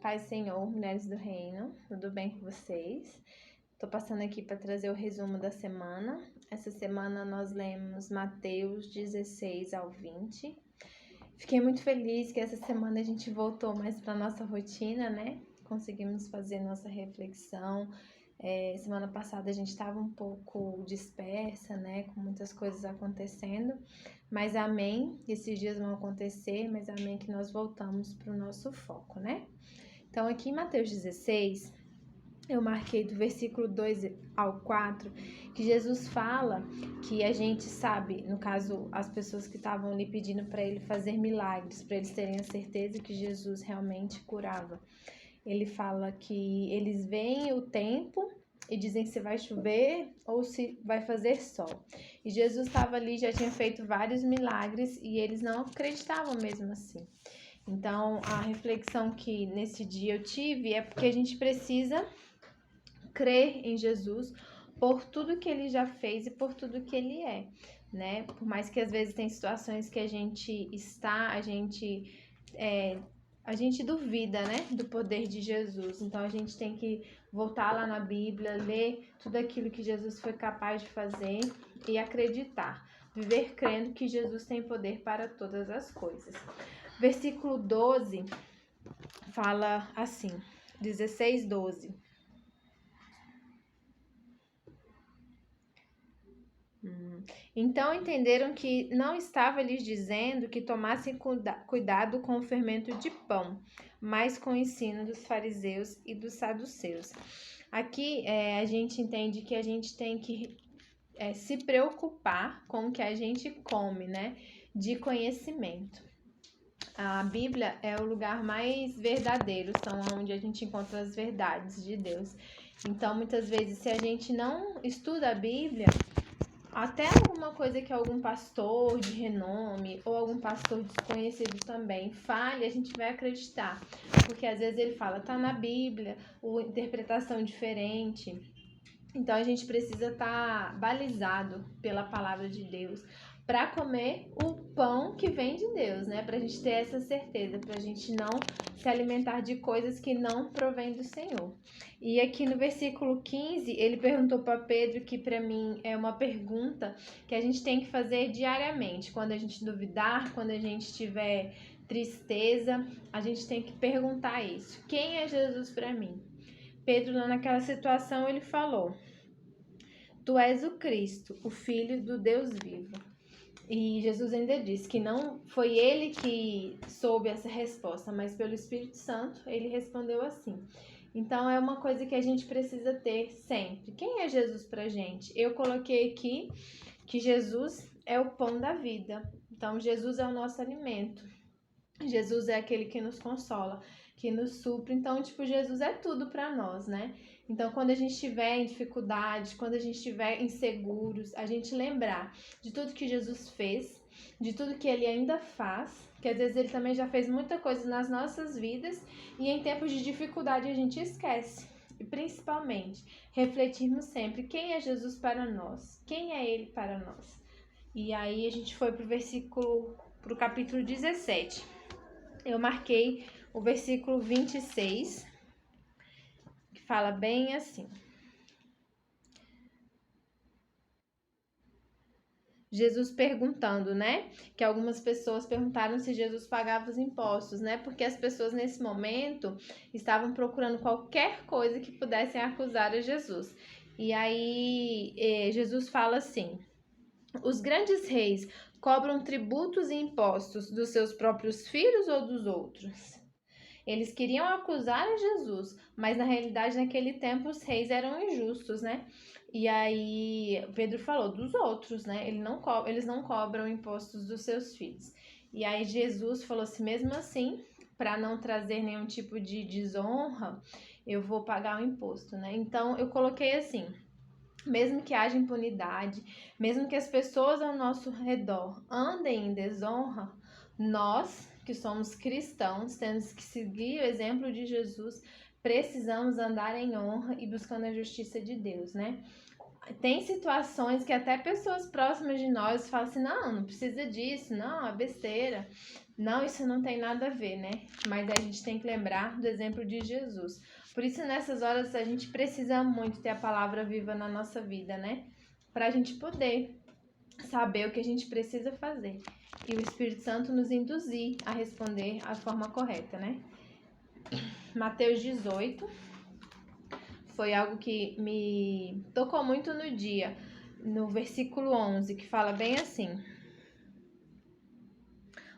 Paz, Senhor, mulheres do reino, tudo bem com vocês? Tô passando aqui para trazer o resumo da semana. Essa semana nós lemos Mateus 16 ao 20. Fiquei muito feliz que essa semana a gente voltou mais para nossa rotina, né? Conseguimos fazer nossa reflexão. Semana passada a gente estava um pouco dispersa, né? Com muitas coisas acontecendo. Mas amém, esses dias vão acontecer, mas amém que nós voltamos para o nosso foco, né? Então, aqui em Mateus 16, eu marquei do versículo 2 ao 4, que Jesus fala que a gente sabe, no caso, as pessoas que estavam ali pedindo para ele fazer milagres, para eles terem a certeza que Jesus realmente curava. Ele fala que eles veem o tempo e dizem se vai chover ou se vai fazer sol. E Jesus estava ali, já tinha feito vários milagres e eles não acreditavam mesmo assim. Então, a reflexão que nesse dia eu tive é porque a gente precisa crer em Jesus por tudo que ele já fez e por tudo que ele é, né? Por mais que às vezes tem situações que a gente a gente duvida, né, do poder de Jesus. Então a gente tem que voltar lá na Bíblia, ler tudo aquilo que Jesus foi capaz de fazer e acreditar, viver crendo que Jesus tem poder para todas as coisas. Versículo 12 fala assim, 16:12. Então entenderam que não estava lhes dizendo que tomassem cuidado com o fermento de pão, mas com o ensino dos fariseus e dos saduceus. Aqui a gente entende que a gente tem que se preocupar com o que a gente come, né? De conhecimento. A Bíblia é o lugar mais verdadeiro, são onde a gente encontra as verdades de Deus. Então, muitas vezes, se a gente não estuda a Bíblia, até alguma coisa que algum pastor de renome ou algum pastor desconhecido também fale, a gente vai acreditar. Porque às vezes ele fala, tá na Bíblia, ou interpretação diferente. Então a gente precisa estar balizado pela palavra de Deus para comer o pão que vem de Deus, né? Para a gente ter essa certeza, para a gente não se alimentar de coisas que não provém do Senhor. E aqui no versículo 15, ele perguntou para Pedro, que para mim é uma pergunta que a gente tem que fazer diariamente. Quando a gente duvidar, quando a gente tiver tristeza, a gente tem que perguntar isso. Quem é Jesus para mim? Pedro, lá naquela situação, ele falou: Tu és o Cristo, o Filho do Deus vivo. E Jesus ainda disse que não foi ele que soube essa resposta, mas pelo Espírito Santo ele respondeu assim. Então é uma coisa que a gente precisa ter sempre. Quem é Jesus pra gente? Eu coloquei aqui que Jesus é o pão da vida. Então Jesus é o nosso alimento. Jesus é aquele que nos consola, que nos supre. Então, Jesus é tudo para nós, né? Então, quando a gente estiver em dificuldade, quando a gente estiver inseguros, a gente lembrar de tudo que Jesus fez, de tudo que ele ainda faz, que às vezes ele também já fez muita coisa nas nossas vidas e em tempos de dificuldade a gente esquece. E principalmente, refletirmos sempre quem é Jesus para nós, quem é ele para nós. E aí a gente foi pro capítulo 17. Eu marquei o versículo 26, que fala bem assim. Jesus perguntando, né? Que algumas pessoas perguntaram se Jesus pagava os impostos, né? Porque as pessoas nesse momento estavam procurando qualquer coisa que pudessem acusar a Jesus. E aí Jesus fala assim: os grandes reis cobram tributos e impostos dos seus próprios filhos ou dos outros? Eles queriam acusar a Jesus, mas na realidade naquele tempo os reis eram injustos, né? E aí Pedro falou dos outros, né? Eles não cobram impostos dos seus filhos. E aí Jesus falou assim, mesmo assim, para não trazer nenhum tipo de desonra, eu vou pagar o imposto, né? Então eu coloquei assim: mesmo que haja impunidade, mesmo que as pessoas ao nosso redor andem em desonra, nós que somos cristãos, temos que seguir o exemplo de Jesus, precisamos andar em honra e buscando a justiça de Deus, né? Tem situações que até pessoas próximas de nós falam assim, não precisa disso, não, é besteira. Não, isso não tem nada a ver, né? Mas a gente tem que lembrar do exemplo de Jesus. Por isso, nessas horas, a gente precisa muito ter a palavra viva na nossa vida, né? Para a gente poder saber o que a gente precisa fazer. E o Espírito Santo nos induzir a responder a forma correta, né? Mateus 18 foi algo que me tocou muito no dia, no versículo 11, que fala bem assim: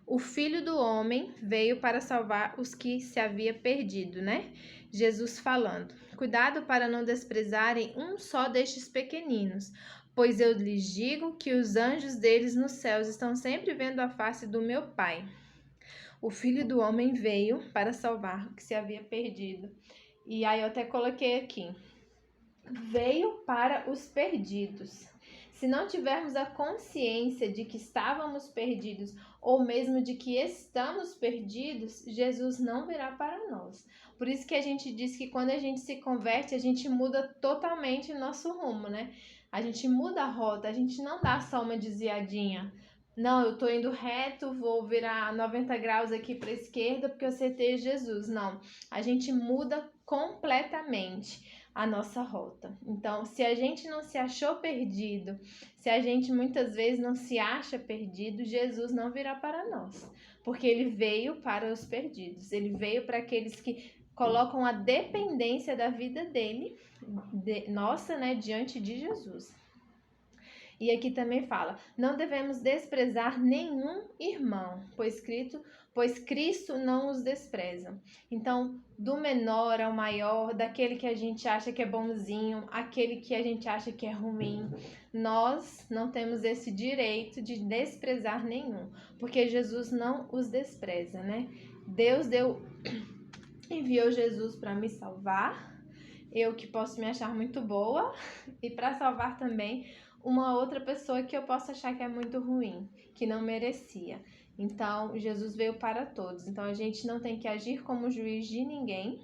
o Filho do Homem veio para salvar os que se havia perdido, né? Jesus falando: cuidado para não desprezarem um só destes pequeninos, pois eu lhes digo que os anjos deles nos céus estão sempre vendo a face do meu Pai. O Filho do Homem veio para salvar o que se havia perdido. E aí eu até coloquei aqui: veio para os perdidos. Se não tivermos a consciência de que estávamos perdidos ou mesmo de que estamos perdidos, Jesus não virá para nós. Por isso que a gente diz que quando a gente se converte, a gente muda totalmente o nosso rumo, né? A gente muda a rota, a gente não dá só uma desviadinha. Não, eu tô indo reto, vou virar 90 graus aqui para a esquerda porque eu aceitei Jesus. Não, a gente muda completamente a nossa rota. Então, se a gente não se achou perdido, se a gente muitas vezes não se acha perdido, Jesus não virá para nós, porque ele veio para os perdidos, ele veio para aqueles que colocam a dependência da vida dele, nossa, né, diante de Jesus. E aqui também fala: não devemos desprezar nenhum irmão, pois Cristo não os despreza. Então, do menor ao maior, daquele que a gente acha que é bonzinho, aquele que a gente acha que é ruim, nós não temos esse direito de desprezar nenhum, porque Jesus não os despreza, né? Deus enviou Jesus para me salvar, eu que posso me achar muito boa, e para salvar também uma outra pessoa que eu posso achar que é muito ruim, que não merecia. Então, Jesus veio para todos. Então, a gente não tem que agir como juiz de ninguém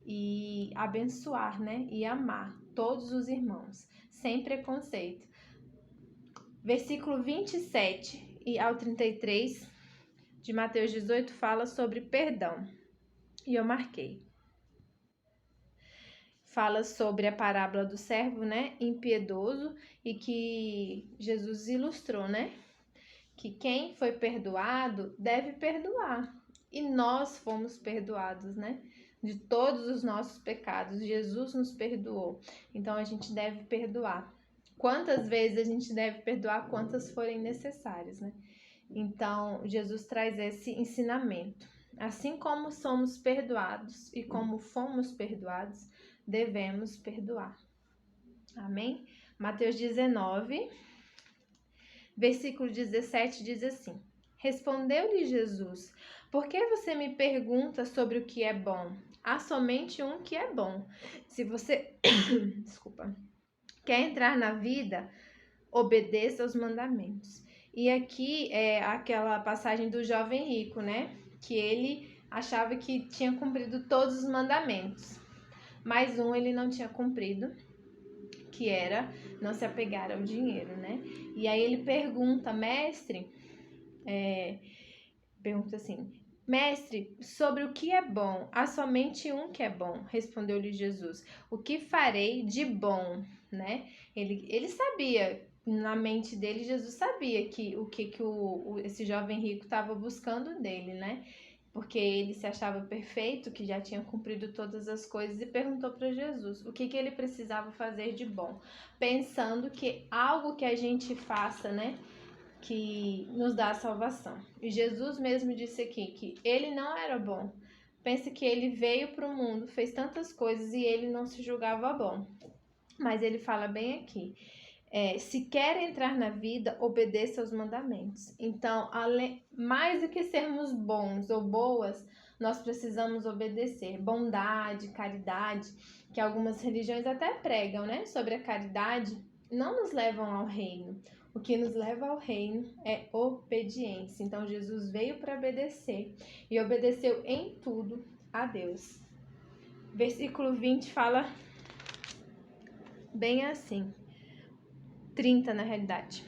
e abençoar, né? E amar todos os irmãos, sem preconceito. Versículo 27 e ao 33 de Mateus 18 fala sobre perdão. E eu marquei. Fala sobre a parábola do servo, né, impiedoso, e que Jesus ilustrou, né, que quem foi perdoado deve perdoar. E nós fomos perdoados, né, de todos os nossos pecados. Jesus nos perdoou. Então a gente deve perdoar. Quantas vezes a gente deve perdoar? Quantas forem necessárias, né? Então Jesus traz esse ensinamento. Assim como somos perdoados e como fomos perdoados, devemos perdoar. Amém? Mateus 19, versículo 17 diz assim: respondeu-lhe Jesus: por que você me pergunta sobre o que é bom? Há somente um que é bom. Se você desculpa, quer entrar na vida, obedeça aos mandamentos. E aqui é aquela passagem do jovem rico, né? Que ele achava que tinha cumprido todos os mandamentos. Mas um ele não tinha cumprido, que era não se apegar ao dinheiro, né? E aí ele pergunta, mestre, pergunta assim: mestre, sobre o que é bom? Há somente um que é bom, respondeu-lhe Jesus. O que farei de bom, né? Ele sabia, na mente dele, Jesus sabia que o que esse jovem rico estava buscando dele, né? Porque ele se achava perfeito, que já tinha cumprido todas as coisas, e perguntou para Jesus o que ele precisava fazer de bom, pensando que algo que a gente faça, né, que nos dá a salvação. E Jesus mesmo disse aqui que ele não era bom. Pensa que ele veio para o mundo, fez tantas coisas e ele não se julgava bom. Mas ele fala bem aqui: se quer entrar na vida, obedeça aos mandamentos. Então, mais do que sermos bons ou boas, nós precisamos obedecer. Bondade, caridade, que algumas religiões até pregam, né? Sobre a caridade, não nos levam ao reino. O que nos leva ao reino é obediência. Então, Jesus veio para obedecer e obedeceu em tudo a Deus. Versículo 20 fala bem assim. 30 na realidade.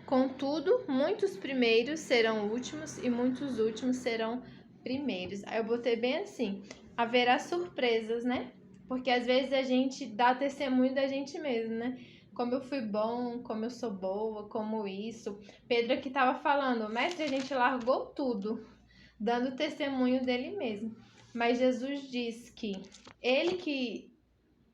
Contudo, muitos primeiros serão últimos e muitos últimos serão primeiros. Aí eu botei bem assim, haverá surpresas, né? Porque às vezes a gente dá testemunho da gente mesmo, né? Como eu fui bom, como eu sou boa, como isso. Pedro aqui estava falando, mestre, a gente largou tudo, dando testemunho dele mesmo. Mas Jesus diz que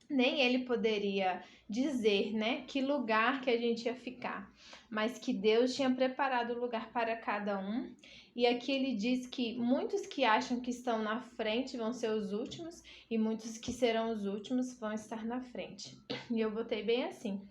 nem ele poderia dizer, né, que lugar que a gente ia ficar, mas que Deus tinha preparado o lugar para cada um. E aqui ele diz que muitos que acham que estão na frente vão ser os últimos e muitos que serão os últimos vão estar na frente. E eu botei bem assim: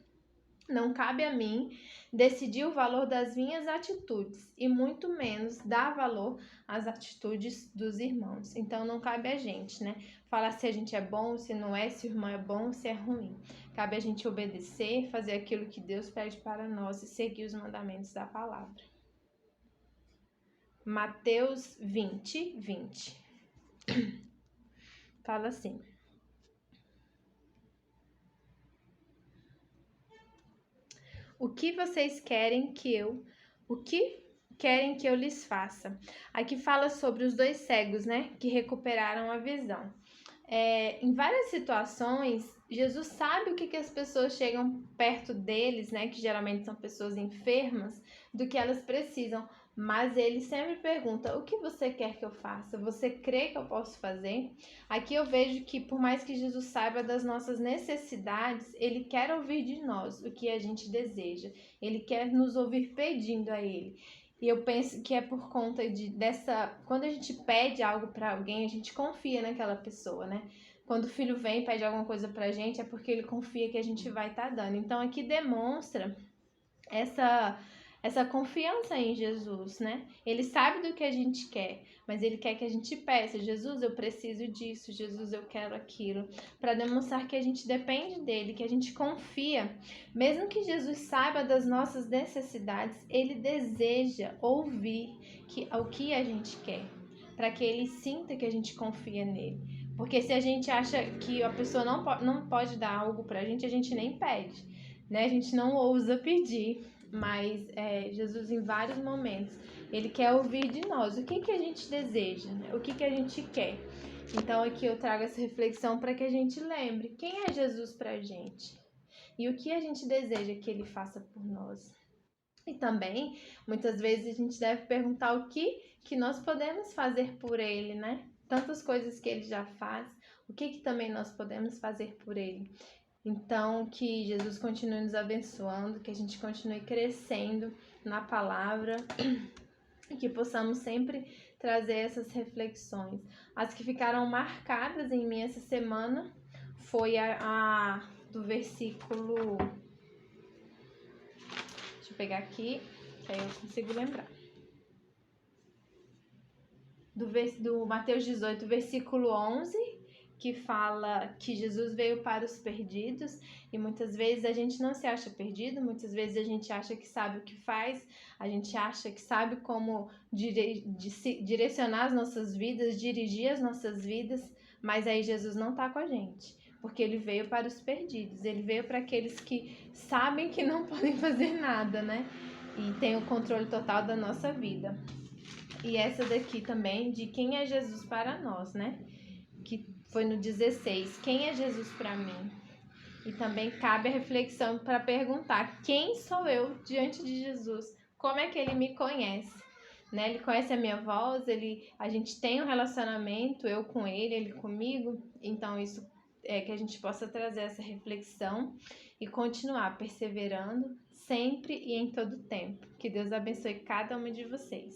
não cabe a mim decidir o valor das minhas atitudes e muito menos dar valor às atitudes dos irmãos. Então não cabe a gente, né? Falar se a gente é bom, se não é, se o irmão é bom, se é ruim. Cabe a gente obedecer, fazer aquilo que Deus pede para nós e seguir os mandamentos da palavra. Mateus 20, 20. Fala assim: o que querem que eu lhes faça? Aqui fala sobre os 2 cegos, né, que recuperaram a visão. Em várias situações, Jesus sabe o que as pessoas chegam perto deles, né, que geralmente são pessoas enfermas, do que elas precisam. Mas ele sempre pergunta: o que você quer que eu faça? Você crê que eu posso fazer? Aqui eu vejo que, por mais que Jesus saiba das nossas necessidades, ele quer ouvir de nós o que a gente deseja. Ele quer nos ouvir pedindo a ele. E eu penso que é por conta quando a gente pede algo para alguém, a gente confia naquela pessoa, né? Quando o filho vem e pede alguma coisa pra gente, é porque ele confia que a gente vai estar dando. Então aqui demonstra essa confiança em Jesus, né? Ele sabe do que a gente quer, mas ele quer que a gente peça: Jesus, eu preciso disso, Jesus, eu quero aquilo, para demonstrar que a gente depende dele, que a gente confia. Mesmo que Jesus saiba das nossas necessidades, ele deseja ouvir o que a gente quer, para que ele sinta que a gente confia nele. Porque se a gente acha que a pessoa não pode dar algo pra gente, a gente nem pede, né? A gente não ousa pedir. Mas Jesus, em vários momentos, ele quer ouvir de nós o que a gente deseja, né? O que a gente quer. Então aqui eu trago essa reflexão para que a gente lembre quem é Jesus para a gente e o que a gente deseja que ele faça por nós. E também, muitas vezes, a gente deve perguntar o que nós podemos fazer por ele, né? Tantas coisas que ele já faz, o que também nós podemos fazer por ele. Então, que Jesus continue nos abençoando, que a gente continue crescendo na palavra e que possamos sempre trazer essas reflexões. As que ficaram marcadas em mim essa semana foi a do versículo... Deixa eu pegar aqui, que aí eu consigo lembrar. Do Mateus 18, versículo 11... que fala que Jesus veio para os perdidos, e muitas vezes a gente não se acha perdido, muitas vezes a gente acha que sabe o que faz, a gente acha que sabe como direcionar as nossas vidas, dirigir as nossas vidas, mas aí Jesus não está com a gente, porque ele veio para os perdidos, ele veio para aqueles que sabem que não podem fazer nada, né? E tem o controle total da nossa vida. E essa daqui também, de quem é Jesus para nós, né? Que foi no 16, quem é Jesus para mim? E também cabe a reflexão para perguntar: quem sou eu diante de Jesus? Como é que ele me conhece? Né? Ele conhece a minha voz, a gente tem um relacionamento, eu com ele comigo. Então isso é que a gente possa trazer essa reflexão e continuar perseverando sempre e em todo tempo. Que Deus abençoe cada uma de vocês.